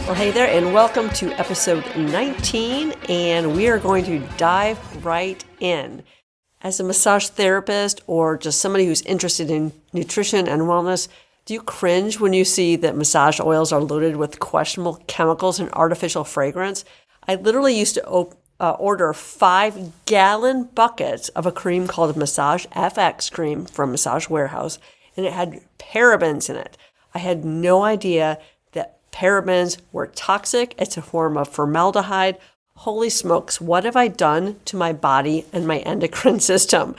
Well, hey there, and welcome to episode 19, and we are going to dive right in. As a massage therapist or just somebody who's interested in nutrition and wellness, do you cringe when you see that massage oils are loaded with questionable chemicals and artificial fragrance? I literally used to order 5-gallon buckets of a cream called Massage FX cream from Massage Warehouse, and it had parabens in it. I had no idea that parabens were toxic. It's a form of formaldehyde. Holy smokes, what have I done to my body and my endocrine system?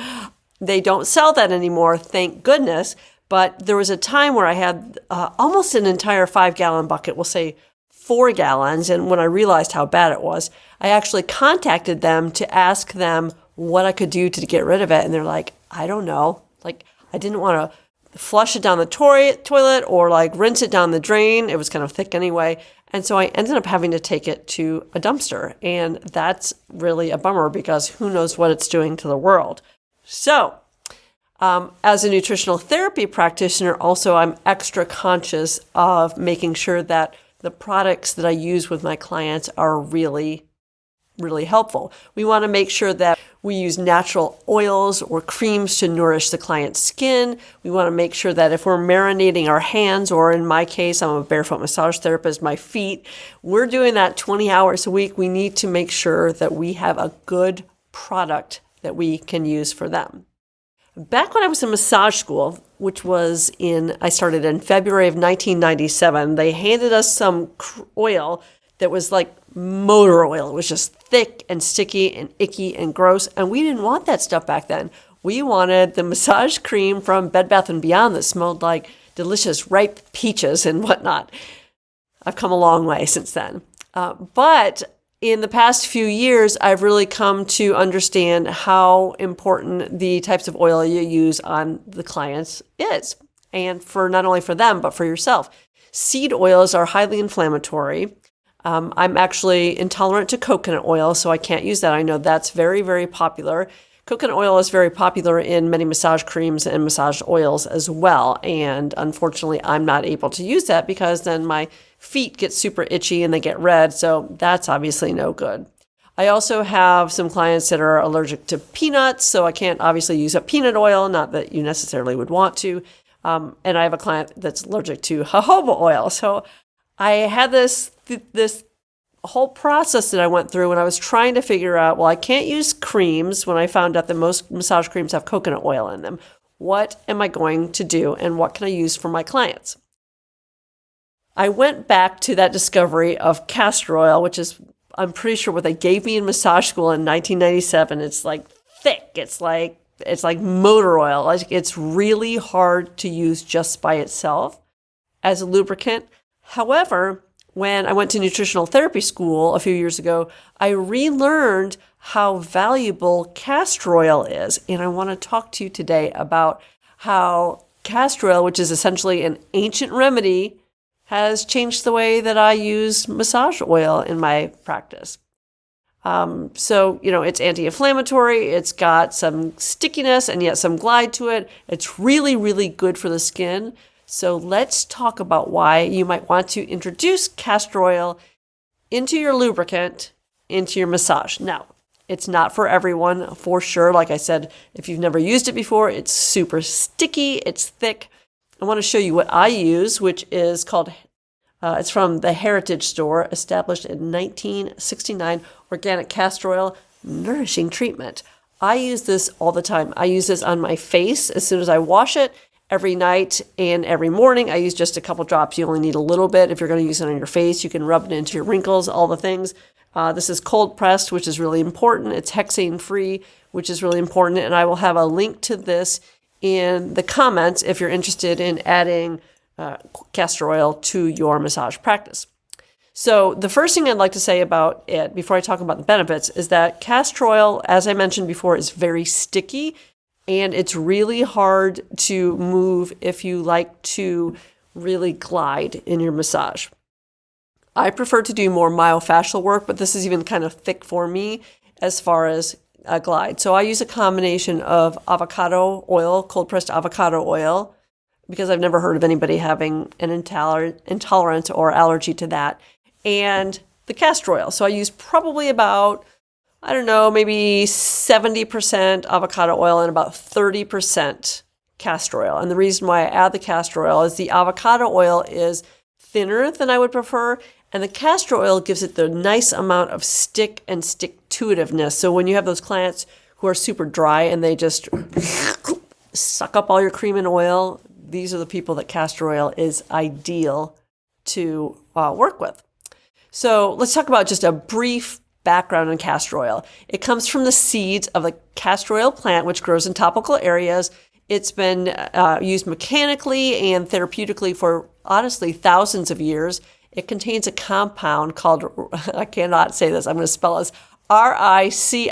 They don't sell that anymore, thank goodness. But there was a time where I had almost an entire 5-gallon bucket, we'll say 4 gallons. And when I realized how bad it was, I actually contacted them to ask them what I could do to get rid of it. And they're like, I don't know. Like, I didn't want to flush it down the toilet or like rinse it down the drain. It was kind of thick anyway. And so I ended up having to take it to a dumpster. And that's really a bummer because who knows what it's doing to the world. So as a nutritional therapy practitioner, also I'm extra conscious of making sure that the products that I use with my clients are really helpful. We want to make sure that we use natural oils or creams to nourish the client's skin. We want to make sure that if we're marinating our hands, or in my case, I'm a barefoot massage therapist, my feet, we're doing that 20 hours a week. We need to make sure that we have a good product that we can use for them. Back when I was in massage school, which was I started in February of 1997, they handed us some oil that was like motor oil. It was just thick and sticky and icky and gross. And we didn't want that stuff back then. We wanted the massage cream from Bed Bath & Beyond that smelled like delicious ripe peaches and whatnot. I've come a long way since then. But in the past few years, I've really come to understand how important the types of oil you use on the clients is. And for not only for them, but for yourself. Seed oils are highly inflammatory. I'm actually intolerant to coconut oil, so I can't use that. I know that's very popular. Coconut oil is very popular in many massage creams and massage oils as well. And unfortunately, I'm not able to use that because then my feet get super itchy and they get red. So that's obviously no good. I also have some clients that are allergic to peanuts, so I can't obviously use up peanut oil, not that you necessarily would want to. And I have a client that's allergic to jojoba oil. So I had this whole process that I went through when I was trying to figure out, well, I can't use creams when I found out that most massage creams have coconut oil in them. What am I going to do and what can I use for my clients? I went back to that discovery of castor oil, which is, I'm pretty sure, what they gave me in massage school in 1997. It's like thick. It's like motor oil. Like, it's really hard to use just by itself as a lubricant. However, when I went to nutritional therapy school a few years ago, I relearned how valuable castor oil is. And I want to talk to you today about how castor oil, which is essentially an ancient remedy, has changed the way that I use massage oil in my practice. So, it's anti-inflammatory. It's got some stickiness and yet some glide to it. It's really good for the skin. So let's talk about why you might want to introduce castor oil into your lubricant, into your massage. Now, it's not for everyone, for sure. Like I said, if you've never used it before, it's super sticky, it's thick. I want to show you what I use, which is called, it's from the Heritage Store, established in 1969, organic castor oil nourishing treatment. I use this all the time. I use this on my face as soon as I wash it. Every night and every morning, I use just a couple drops. You only need a little bit. If you're going to use it on your face, you can rub it into your wrinkles, all the things. This is cold pressed, which is really important. It's hexane free, which is really important. And I will have a link to this in the comments if you're interested in adding castor oil to your massage practice. So the first thing I'd like to say about it before I talk about the benefits is that castor oil, as I mentioned before, is very sticky. And it's really hard to move if you like to really glide in your massage. I prefer to do more myofascial work, but this is even kind of thick for me as far as a glide. So I use a combination of avocado oil, cold pressed avocado oil, because I've never heard of anybody having an intolerance or allergy to that, and the castor oil. So I use probably about, I don't know, maybe 70% avocado oil and about 30% castor oil. And the reason why I add the castor oil is the avocado oil is thinner than I would prefer, and the castor oil gives it the nice amount of stick and stick-to-itiveness. So when you have those clients who are super dry and they just suck up all your cream and oil, these are the people that castor oil is ideal to work with. So let's talk about just a brief background on castor oil. It comes from the seeds of the castor oil plant, which grows in tropical areas. It's been used mechanically and therapeutically for, honestly, thousands of years. It contains a compound called, I cannot say this, I'm going to spell it, RICINOLEIC,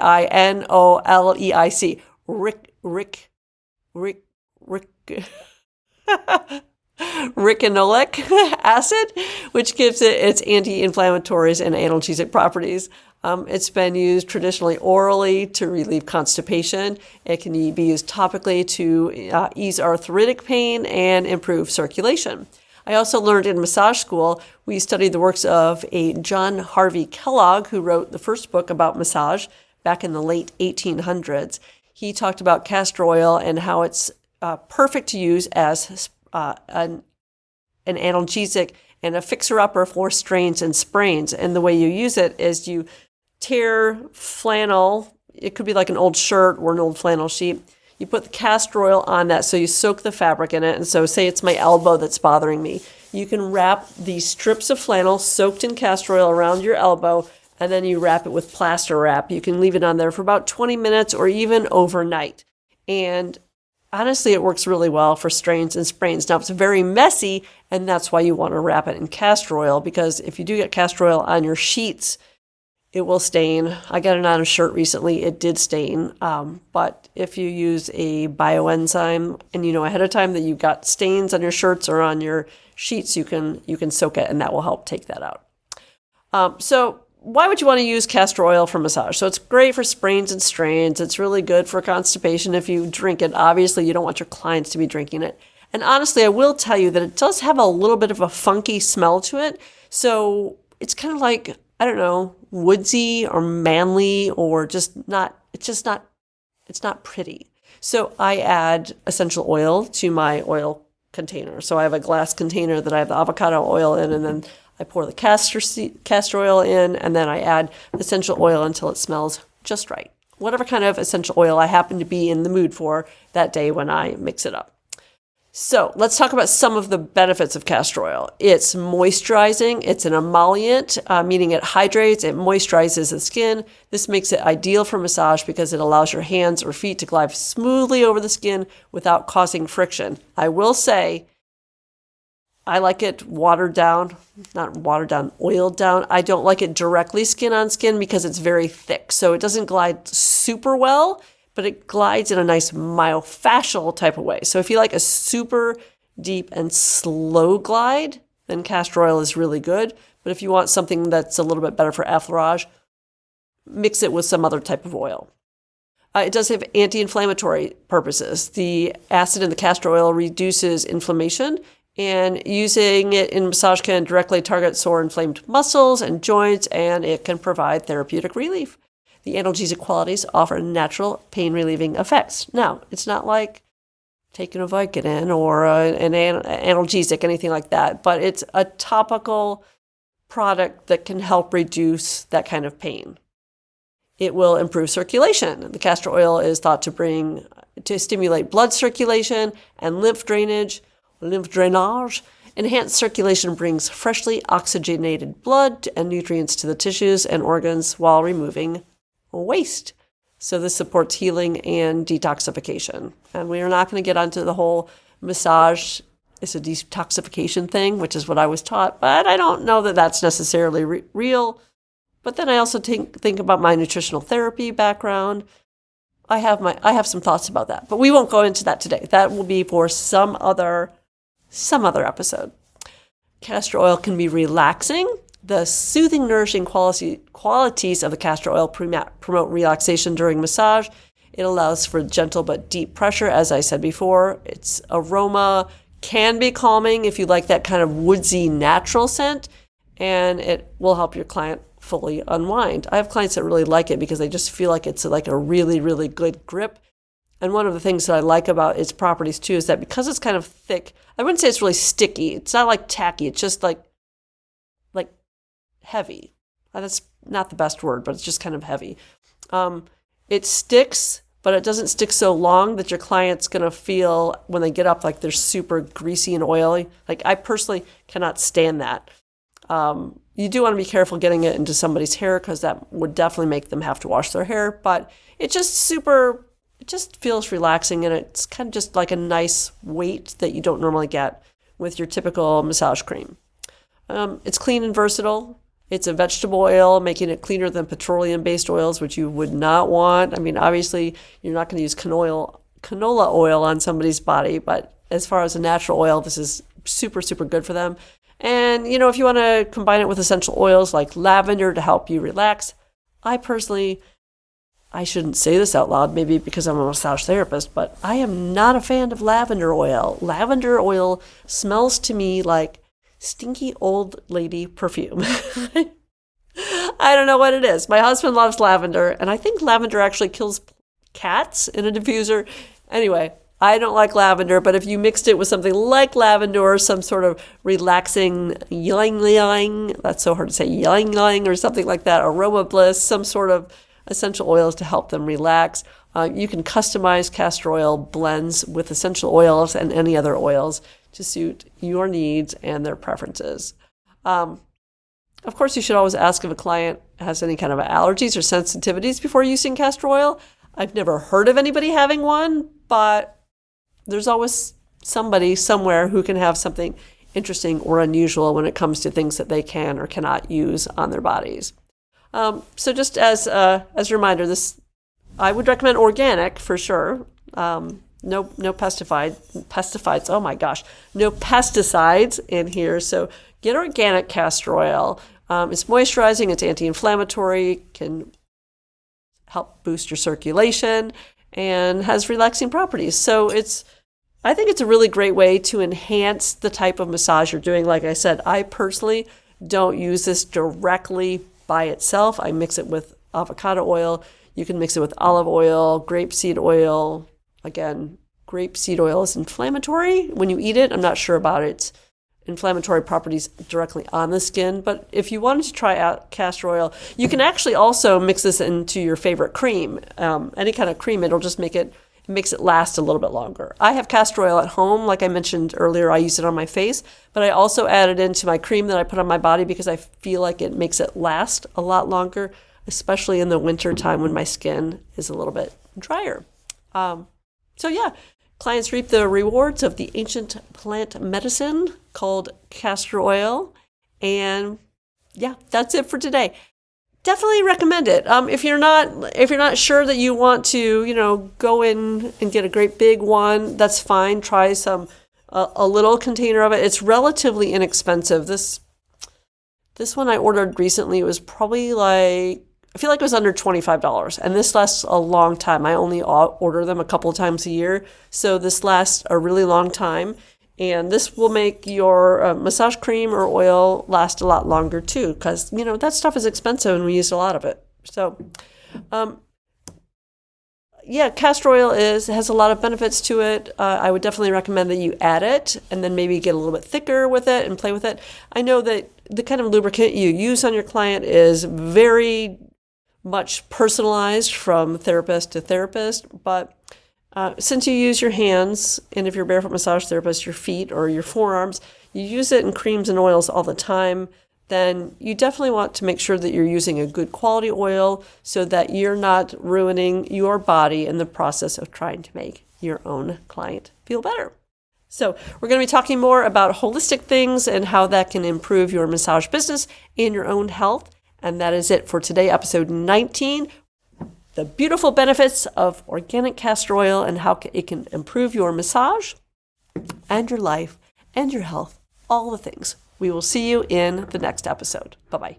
ricinoleic acid, which gives it its anti-inflammatories and analgesic properties. It's been used traditionally orally to relieve constipation. It can be used topically to ease arthritic pain and improve circulation. I also learned in massage school, we studied the works of a John Harvey Kellogg, who wrote the first book about massage back in the late 1800s. He talked about castor oil and how it's perfect to use as an analgesic and a fixer-upper for strains and sprains. And the way you use it is you tear flannel. It could be like an old shirt or an old flannel sheet. You put the castor oil on that, so you soak the fabric in it. And so say it's my elbow that's bothering me. You can wrap these strips of flannel soaked in castor oil around your elbow, and then you wrap it with plaster wrap. You can leave it on there for about 20 minutes or even overnight. And honestly, it works really well for strains and sprains. Now, it's very messy, and that's why you want to wrap it in castor oil, because if you do get castor oil on your sheets, it will stain. I got it on a shirt recently. It did stain. But if you use a bioenzyme and you know ahead of time that you've got stains on your shirts or on your sheets, you can soak it, and that will help take that out. So why would you want to use castor oil for massage? So it's great for sprains and strains. It's really good for constipation if you drink it. Obviously, you don't want your clients to be drinking it. And honestly, I will tell you that it does have a little bit of a funky smell to it. So it's kind of like, I don't know, woodsy or manly or it's not pretty. So I add essential oil to my oil container. So I have a glass container that I have the avocado oil in, and then I pour the castor oil in, and then I add essential oil until it smells just right. Whatever kind of essential oil I happen to be in the mood for that day when I mix it up. So let's talk about some of the benefits of castor oil. It's moisturizing. It's an emollient, meaning it hydrates, it moisturizes the skin. This makes it ideal for massage because it allows your hands or feet to glide smoothly over the skin without causing friction. I will say, I like it watered down, not watered down, oiled down. I don't like it directly skin on skin because it's very thick. So it doesn't glide super well, but it glides in a nice myofascial type of way. So if you like a super deep and slow glide, then castor oil is really good. But if you want something that's a little bit better for effleurage, mix it with some other type of oil. It does have anti-inflammatory purposes. The acid in the castor oil reduces inflammation, and using it in massage can directly target sore inflamed muscles and joints, and it can provide therapeutic relief. The analgesic qualities offer natural pain-relieving effects. Now, it's not like taking a Vicodin or an analgesic, anything like that, but it's a topical product that can help reduce that kind of pain. It will improve circulation. The castor oil is thought to stimulate blood circulation and lymph drainage. Enhanced circulation brings freshly oxygenated blood and nutrients to the tissues and organs while removing waste. So this supports healing and detoxification. And we are not going to get onto the whole massage is a detoxification thing, which is what I was taught, but I don't know that that's necessarily real. But then I also think about my nutritional therapy background. I have some thoughts about that, but we won't go into that today. That will be for some other episode. Castor oil can be relaxing. The soothing, nourishing qualities of the castor oil promote relaxation during massage. It allows for gentle but deep pressure, as I said before. Its aroma can be calming if you like that kind of woodsy, natural scent. and it will help your client fully unwind. I have clients that really like it because they just feel like it's like a really, really good grip. And one of the things that I like about its properties too is that because it's kind of thick, I wouldn't say it's really sticky. It's not like tacky. It's just like heavy. That's not the best word, but it's just kind of heavy. It sticks, but it doesn't stick so long that your client's going to feel when they get up like they're super greasy and oily. Like I personally cannot stand that. You do want to be careful getting it into somebody's hair because that would definitely make them have to wash their hair, but it just feels relaxing, and it's kind of just like a nice weight that you don't normally get with your typical massage cream. It's clean and versatile. It's a vegetable oil, making it cleaner than petroleum-based oils, which you would not want. I mean, obviously, you're not going to use canola oil on somebody's body, but as far as a natural oil, this is super, super good for them. And, if you want to combine it with essential oils like lavender to help you relax, I shouldn't say this out loud, maybe because I'm a massage therapist, but I am not a fan of lavender oil. Lavender oil smells to me like stinky old lady perfume. I don't know what it is. My husband loves lavender, and I think lavender actually kills cats in a diffuser. Anyway, I don't like lavender, but if you mixed it with something like lavender or some sort of relaxing ylang-ylang, that's so hard to say, ylang-ylang or something like that, aroma bliss, some sort of essential oils to help them relax. You can customize castor oil blends with essential oils and any other oils to suit your needs and their preferences. Of course, you should always ask if a client has any kind of allergies or sensitivities before using castor oil. I've never heard of anybody having one, but there's always somebody somewhere who can have something interesting or unusual when it comes to things that they can or cannot use on their bodies. So just as a reminder, I would recommend organic for sure. No pesticides. Oh my gosh, no pesticides in here. So get organic castor oil. It's moisturizing. It's anti-inflammatory. Can help boost your circulation and has relaxing properties. So I think it's a really great way to enhance the type of massage you're doing. Like I said, I personally don't use this directly by itself. I mix it with avocado oil. You can mix it with olive oil, grapeseed oil. Again, grapeseed oil is inflammatory when you eat it. I'm not sure about its inflammatory properties directly on the skin, but if you wanted to try out castor oil, you can actually also mix this into your favorite cream. Any kind of cream, it'll just makes it last a little bit longer. I have castor oil at home. Like I mentioned earlier, I use it on my face, but I also add it into my cream that I put on my body because I feel like it makes it last a lot longer, especially in the winter time when my skin is a little bit drier. So yeah, clients reap the rewards of the ancient plant medicine called castor oil. And yeah, that's it for today. Definitely recommend it. If you're not sure that you want to, go in and get a great big one, that's fine. Try a little container of it. It's relatively inexpensive. This one I ordered recently, it was probably I feel like it was under $25, and this lasts a long time. I only order them a couple of times a year, so this lasts a really long time. And this will make your massage cream or oil last a lot longer too, because that stuff is expensive and we use a lot of it. So, castor oil has a lot of benefits to it. I would definitely recommend that you add it and then maybe get a little bit thicker with it and play with it. I know that the kind of lubricant you use on your client is very much personalized from therapist to therapist, but since you use your hands, and if you're a barefoot massage therapist, your feet or your forearms, you use it in creams and oils all the time, then you definitely want to make sure that you're using a good quality oil so that you're not ruining your body in the process of trying to make your own client feel better. So we're going to be talking more about holistic things and how that can improve your massage business and your own health. And that is it for today, episode 19. The beautiful benefits of organic castor oil and how it can improve your massage and your life and your health, all the things. We will see you in the next episode. Bye-bye.